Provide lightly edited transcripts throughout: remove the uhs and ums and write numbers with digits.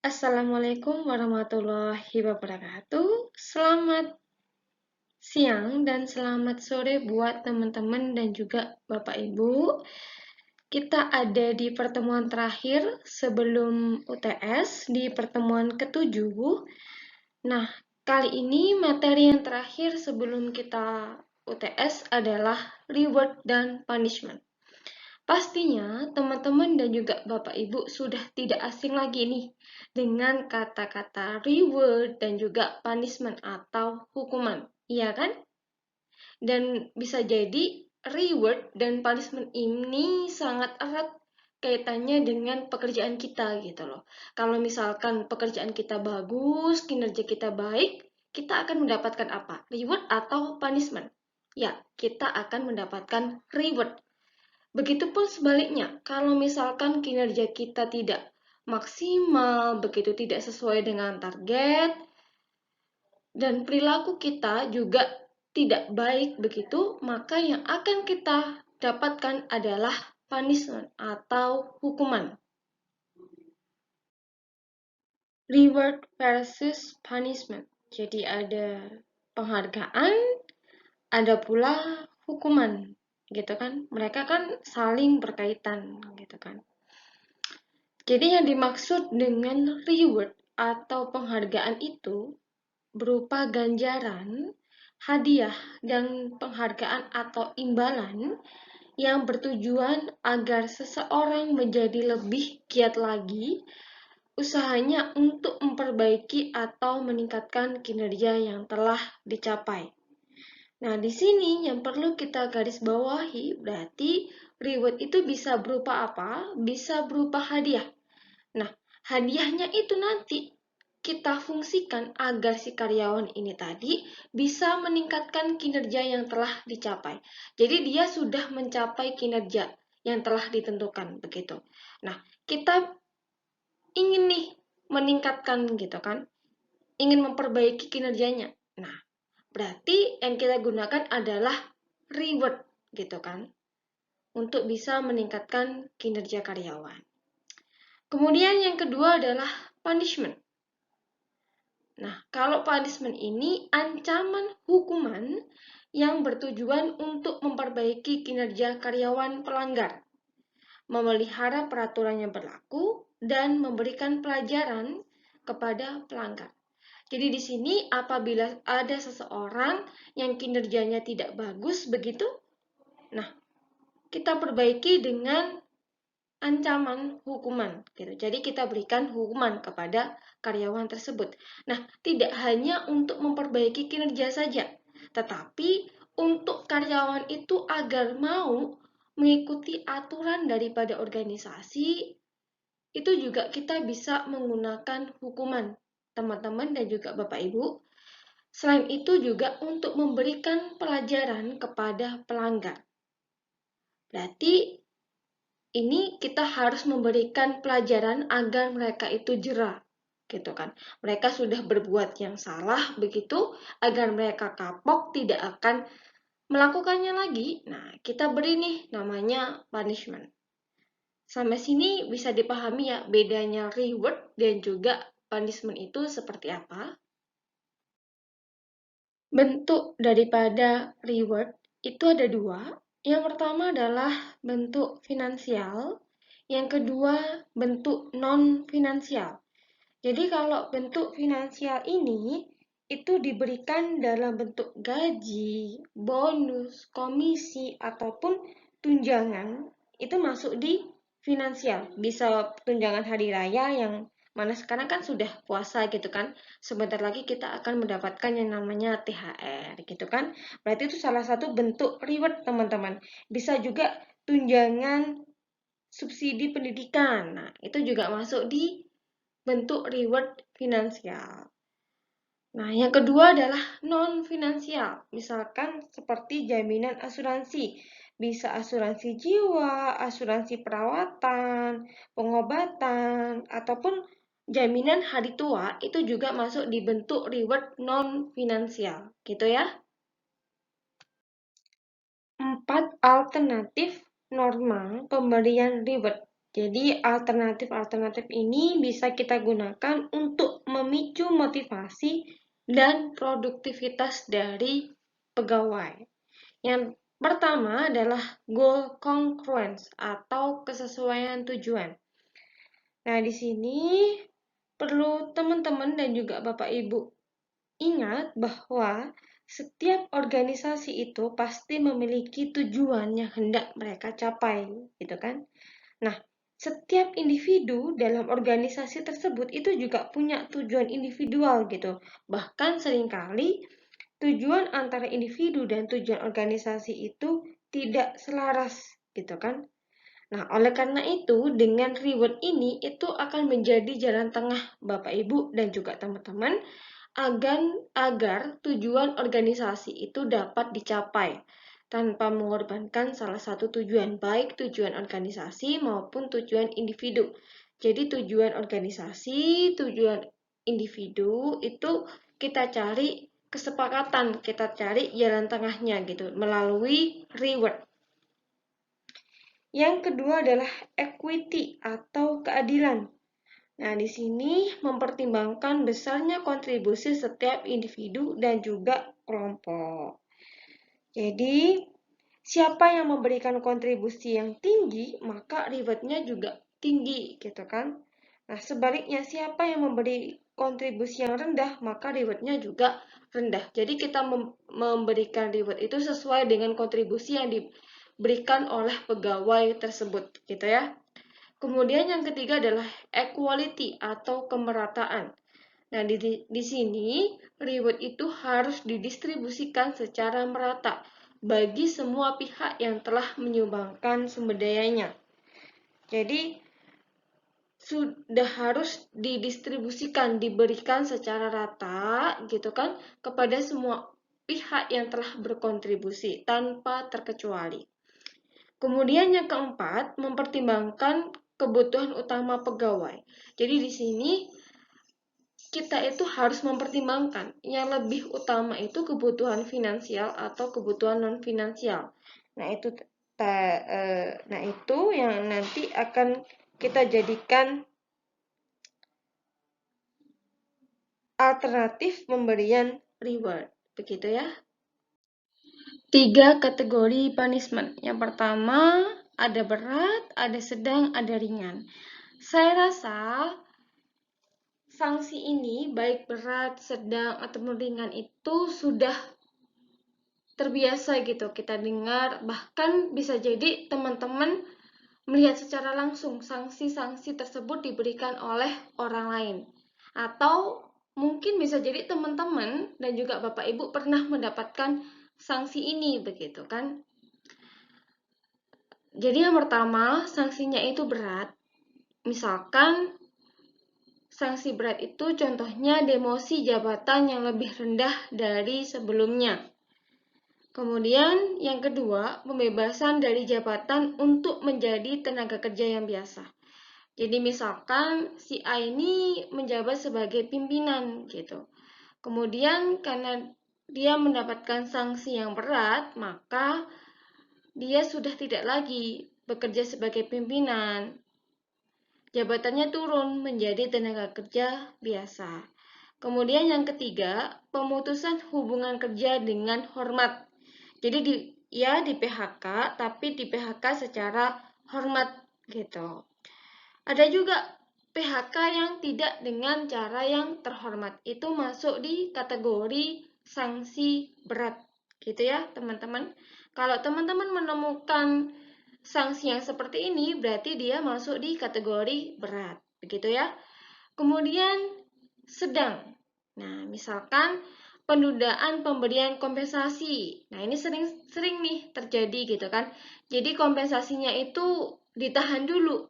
Assalamualaikum warahmatullahi wabarakatuh. Selamat siang dan selamat sore buat teman-teman dan juga Bapak Ibu. Kita ada di pertemuan terakhir sebelum UTS, di pertemuan ke-7. Nah, kali ini materi yang terakhir sebelum kita UTS adalah reward dan punishment. Pastinya teman-teman dan juga Bapak Ibu sudah tidak asing lagi nih dengan kata-kata reward dan juga punishment atau hukuman, iya kan? Dan bisa jadi reward dan punishment ini sangat erat kaitannya dengan pekerjaan kita gitu loh. Kalau misalkan pekerjaan kita bagus, kinerja kita baik, kita akan mendapatkan apa? Reward atau punishment? Ya, kita akan mendapatkan reward. Begitupun sebaliknya, kalau misalkan kinerja kita tidak maksimal, begitu tidak sesuai dengan target, dan perilaku kita juga tidak baik begitu, maka yang akan kita dapatkan adalah punishment atau hukuman. Reward versus punishment. Jadi ada penghargaan, ada pula hukuman, gitu kan? Mereka kan saling berkaitan, gitu kan? Jadi yang dimaksud dengan reward atau penghargaan itu berupa ganjaran, hadiah, dan penghargaan atau imbalan yang bertujuan agar seseorang menjadi lebih giat lagi usahanya untuk memperbaiki atau meningkatkan kinerja yang telah dicapai. Nah, di sini yang perlu kita garis bawahi berarti reward itu bisa berupa apa? Bisa berupa hadiah. Nah, hadiahnya itu nanti kita fungsikan agar si karyawan ini tadi bisa meningkatkan kinerja yang telah dicapai. Jadi dia sudah mencapai kinerja yang telah ditentukan begitu. Nah, kita ingin nih meningkatkan gitu kan, ingin memperbaiki kinerjanya. Nah, berarti yang kita gunakan adalah reward gitu kan, untuk bisa meningkatkan kinerja karyawan. Kemudian yang kedua adalah punishment. Nah, kalau punishment ini ancaman hukuman yang bertujuan untuk memperbaiki kinerja karyawan pelanggar, memelihara peraturan yang berlaku, dan memberikan pelajaran kepada pelanggar. Jadi di sini apabila ada seseorang yang kinerjanya tidak bagus begitu, nah kita perbaiki dengan ancaman hukuman gitu. Jadi kita berikan hukuman kepada karyawan tersebut. Nah, tidak hanya untuk memperbaiki kinerja saja, tetapi untuk karyawan itu agar mau mengikuti aturan daripada organisasi, itu juga kita bisa menggunakan hukuman, teman-teman dan juga Bapak Ibu. Selain itu juga untuk memberikan pelajaran kepada pelanggar. Berarti ini kita harus memberikan pelajaran agar mereka itu jera, gitu kan. Mereka sudah berbuat yang salah begitu, agar mereka kapok tidak akan melakukannya lagi. Nah, kita beri nih namanya punishment. Sampai sini bisa dipahami ya bedanya reward dan juga punishment itu seperti apa? Bentuk daripada reward itu ada dua. Yang pertama adalah bentuk finansial, yang kedua bentuk non-finansial. Jadi kalau bentuk finansial ini itu diberikan dalam bentuk gaji, bonus, komisi, ataupun tunjangan, itu masuk di finansial. Bisa tunjangan hari raya yang mana sekarang kan sudah puasa gitu kan. Sebentar lagi kita akan mendapatkan yang namanya THR gitu kan. Berarti itu salah satu bentuk reward teman-teman. Bisa juga tunjangan subsidi pendidikan. Nah, itu juga masuk di bentuk reward finansial. Nah, yang kedua adalah non-finansial. Misalkan seperti jaminan asuransi. Bisa asuransi jiwa, asuransi perawatan, pengobatan, ataupun jaminan hari tua itu juga masuk di bentuk reward non-finansial. Gitu ya. 4 alternatif norma pemberian reward. Jadi alternatif-alternatif ini bisa kita gunakan untuk memicu motivasi dan produktivitas dari pegawai. Yang pertama adalah goal congruence atau kesesuaian tujuan. Nah, di sini perlu teman-teman dan juga Bapak Ibu ingat bahwa setiap organisasi itu pasti memiliki tujuan yang hendak mereka capai, gitu kan? Nah, setiap individu dalam organisasi tersebut itu juga punya tujuan individual gitu. Bahkan seringkali tujuan antara individu dan tujuan organisasi itu tidak selaras gitu kan. Nah, oleh karena itu dengan reward ini itu akan menjadi jalan tengah Bapak Ibu dan juga teman-teman agar tujuan organisasi itu dapat dicapai tanpa mengorbankan salah satu tujuan, baik tujuan organisasi maupun tujuan individu. Jadi tujuan organisasi, tujuan individu itu kita cari kesepakatan, kita cari jalan tengahnya gitu melalui reward. Yang kedua adalah equity atau keadilan. Nah, di sini mempertimbangkan besarnya kontribusi setiap individu dan juga kelompok. Jadi, siapa yang memberikan kontribusi yang tinggi, maka rewardnya juga tinggi, gitu kan? Nah, sebaliknya siapa yang memberi kontribusi yang rendah, maka rewardnya juga rendah. Jadi, kita memberikan reward itu sesuai dengan kontribusi yang diberikan oleh pegawai tersebut, gitu ya. Kemudian yang ketiga adalah equality atau kemerataan. Nah, di sini reward itu harus didistribusikan secara merata bagi semua pihak yang telah menyumbangkan sumber dayanya. Jadi, sudah harus didistribusikan, diberikan secara rata gitu kan kepada semua pihak yang telah berkontribusi tanpa terkecuali. Kemudian yang keempat, mempertimbangkan kebutuhan utama pegawai. Jadi di sini kita itu harus mempertimbangkan yang lebih utama itu kebutuhan finansial atau kebutuhan non finansial. Nah itu yang nanti akan kita jadikan alternatif pemberian reward, begitu ya. 3 kategori punishment. Yang pertama, ada berat, ada sedang, ada ringan. Saya rasa sanksi ini baik berat, sedang, ataupun ringan itu sudah terbiasa gitu kita dengar. Bahkan bisa jadi teman-teman melihat secara langsung sanksi-sanksi tersebut diberikan oleh orang lain. Atau mungkin bisa jadi teman-teman dan juga Bapak Ibu pernah mendapatkan sanksi ini begitu kan. Jadi yang pertama, sanksinya itu berat. Misalkan sanksi berat itu contohnya demosi jabatan yang lebih rendah dari sebelumnya. Kemudian yang kedua, pembebasan dari jabatan untuk menjadi tenaga kerja yang biasa. Jadi misalkan si A ini menjabat sebagai pimpinan gitu. Kemudian karena dia mendapatkan sanksi yang berat, maka dia sudah tidak lagi bekerja sebagai pimpinan. Jabatannya turun menjadi tenaga kerja biasa. Kemudian yang ketiga, pemutusan hubungan kerja dengan hormat. Jadi di PHK, tapi di PHK secara hormat gitu. Ada juga PHK yang tidak dengan cara yang terhormat. Itu masuk di kategori sanksi berat. Gitu ya, teman-teman. Kalau teman-teman menemukan sanksi yang seperti ini, berarti dia masuk di kategori berat. Begitu ya. Kemudian sedang. Nah, misalkan penundaan pemberian kompensasi. Nah, ini sering nih terjadi gitu kan. Jadi kompensasinya itu ditahan dulu.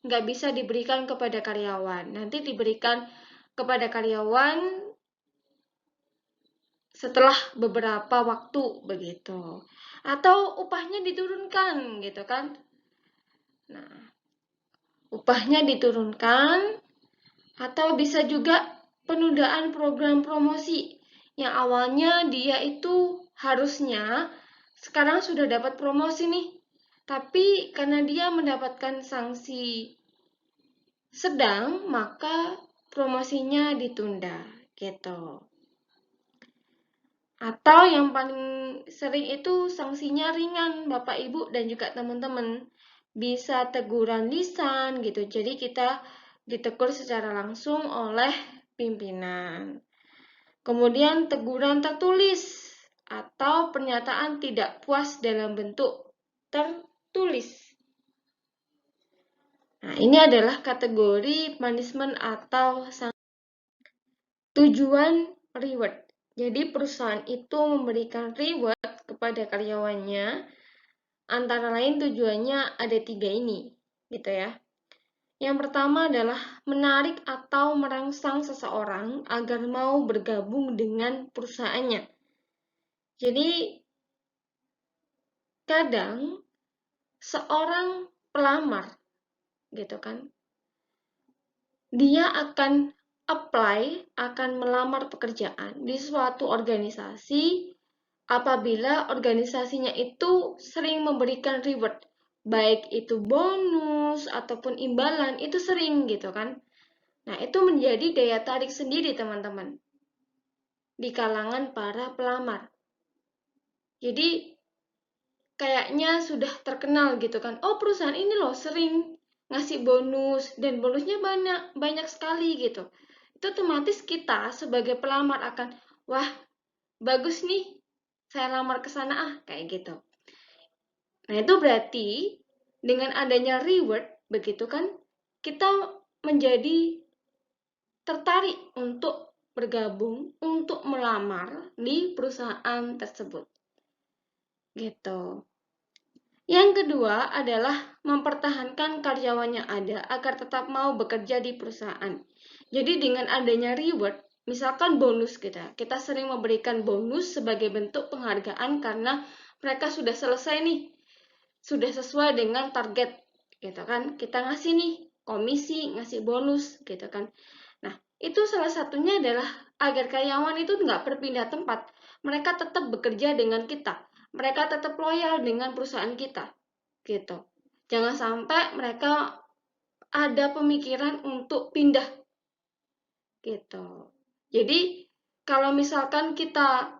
Nggak bisa diberikan kepada karyawan. Nanti diberikan kepada karyawan setelah beberapa waktu begitu. Atau upahnya diturunkan gitu kan. Nah, upahnya diturunkan atau bisa juga penundaan program promosi yang awalnya dia itu harusnya sekarang sudah dapat promosi nih, Tapi karena dia mendapatkan sanksi sedang, maka promosinya ditunda gitu. Atau yang paling sering itu sanksinya ringan, Bapak Ibu dan juga teman-teman. Bisa teguran lisan gitu. Jadi kita ditegur secara langsung oleh pimpinan. Kemudian teguran tertulis atau pernyataan tidak puas dalam bentuk tertulis. Nah, ini adalah kategori punishment atau sanksi. Tujuan reward. Jadi perusahaan itu memberikan reward kepada karyawannya, antara lain tujuannya ada 3 ini, gitu ya. Yang pertama adalah menarik atau merangsang seseorang agar mau bergabung dengan perusahaannya. Jadi kadang seorang pelamar, gitu kan, dia akan apply, akan melamar pekerjaan di suatu organisasi apabila organisasinya itu sering memberikan reward, baik itu bonus ataupun imbalan, itu sering gitu kan. Nah, itu menjadi daya tarik sendiri teman-teman di kalangan para pelamar. Jadi kayaknya sudah terkenal gitu kan. Oh, perusahaan ini loh sering ngasih bonus dan bonusnya banyak sekali gitu. Itu otomatis kita sebagai pelamar akan, wah, bagus nih, saya lamar ke sana kayak gitu. Nah, itu berarti dengan adanya reward begitu kan, kita menjadi tertarik untuk bergabung, untuk melamar di perusahaan tersebut. Gitu. Yang kedua adalah mempertahankan karyawan yang ada agar tetap mau bekerja di perusahaan. Jadi dengan adanya reward, misalkan bonus kita sering memberikan bonus sebagai bentuk penghargaan karena mereka sudah selesai nih, sudah sesuai dengan target, gitu kan. Kita ngasih nih komisi, ngasih bonus, gitu kan. Nah, itu salah satunya adalah agar karyawan itu nggak berpindah tempat. Mereka tetap bekerja dengan kita. Mereka tetap loyal dengan perusahaan kita. Gitu. Jangan sampai mereka ada pemikiran untuk pindah. Gitu. Jadi, kalau misalkan kita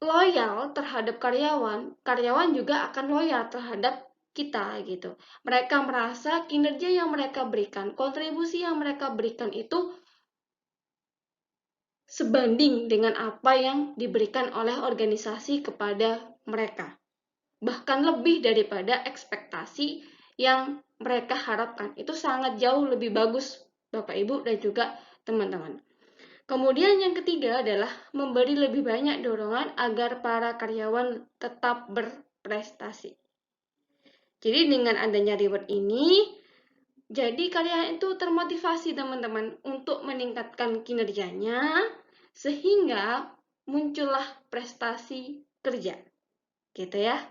loyal terhadap karyawan, karyawan juga akan loyal terhadap kita gitu. Mereka merasa kinerja yang mereka berikan, kontribusi yang mereka berikan itu sebanding dengan apa yang diberikan oleh organisasi kepada mereka. Bahkan lebih daripada ekspektasi yang mereka harapkan. Itu sangat jauh lebih bagus, Bapak Ibu dan juga teman-teman. Kemudian yang ketiga adalah memberi lebih banyak dorongan agar para karyawan tetap berprestasi. Jadi dengan adanya reward ini, jadi karyawan itu termotivasi teman-teman untuk meningkatkan kinerjanya sehingga muncullah prestasi kerja. Gitu ya.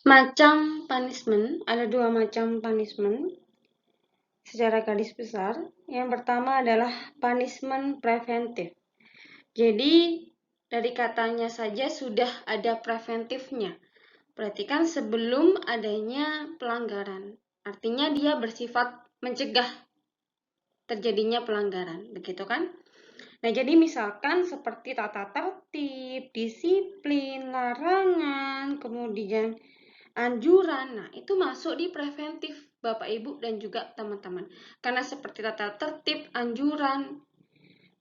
Macam punishment, ada 2 macam punishment secara garis besar. Yang pertama adalah punishment preventif. Jadi dari katanya saja sudah ada preventifnya. Berarti kan sebelum adanya pelanggaran. Artinya dia bersifat mencegah terjadinya pelanggaran, begitu kan? Nah, jadi misalkan seperti tata tertib, disiplin, larangan, kemudian anjuran, nah itu masuk di preventif Bapak Ibu dan juga teman-teman. Karena seperti tata tertib, anjuran,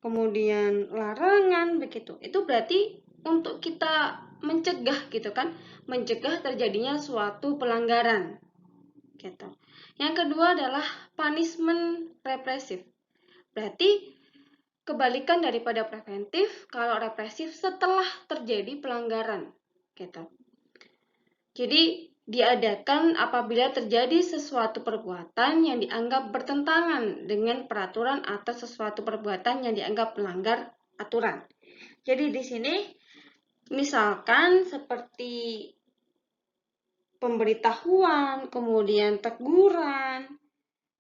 kemudian larangan begitu. Itu berarti untuk kita mencegah gitu kan, mencegah terjadinya suatu pelanggaran. Gitu. Yang kedua adalah punishment represif. Berarti kebalikan daripada preventif, kalau represif setelah terjadi pelanggaran. Gitu. Jadi diadakan apabila terjadi sesuatu perbuatan yang dianggap bertentangan dengan peraturan atau sesuatu perbuatan yang dianggap melanggar aturan. Jadi di sini misalkan seperti pemberitahuan, kemudian teguran,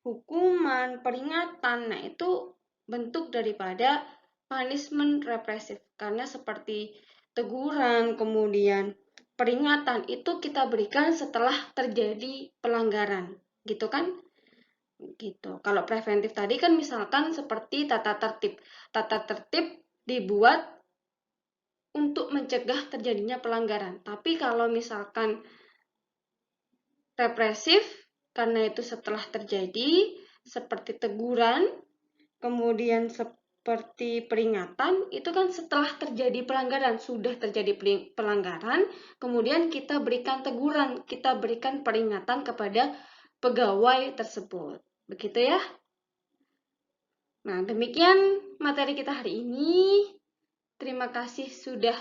hukuman, peringatan, nah itu bentuk daripada punishment represif. Karena seperti teguran, kemudian peringatan itu kita berikan setelah terjadi pelanggaran, gitu kan? Gitu. Kalau preventif tadi kan misalkan seperti tata tertib. Tata tertib dibuat untuk mencegah terjadinya pelanggaran. Tapi kalau misalkan represif, karena itu setelah terjadi, seperti teguran, kemudian seperti peringatan, itu kan setelah terjadi pelanggaran, sudah terjadi pelanggaran, kemudian kita berikan teguran, kita berikan peringatan kepada pegawai tersebut. Begitu ya. Nah, demikian materi kita hari ini. Terima kasih sudah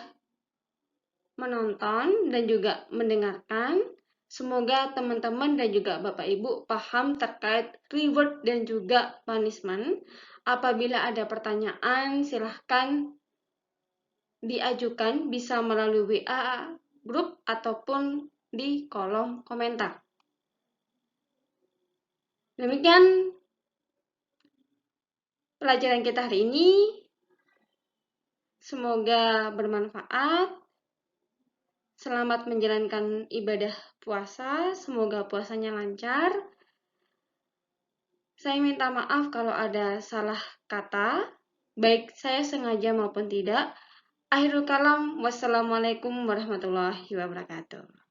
menonton dan juga mendengarkan. Semoga teman-teman dan juga Bapak Ibu paham terkait reward dan juga punishment. Apabila ada pertanyaan, silahkan diajukan bisa melalui WA grup ataupun di kolom komentar. Demikian pelajaran kita hari ini. Semoga bermanfaat. Selamat menjalankan ibadah puasa, semoga puasanya lancar. Saya minta maaf kalau ada salah kata, baik saya sengaja maupun tidak. Akhirul kalam, wassalamualaikum warahmatullahi wabarakatuh.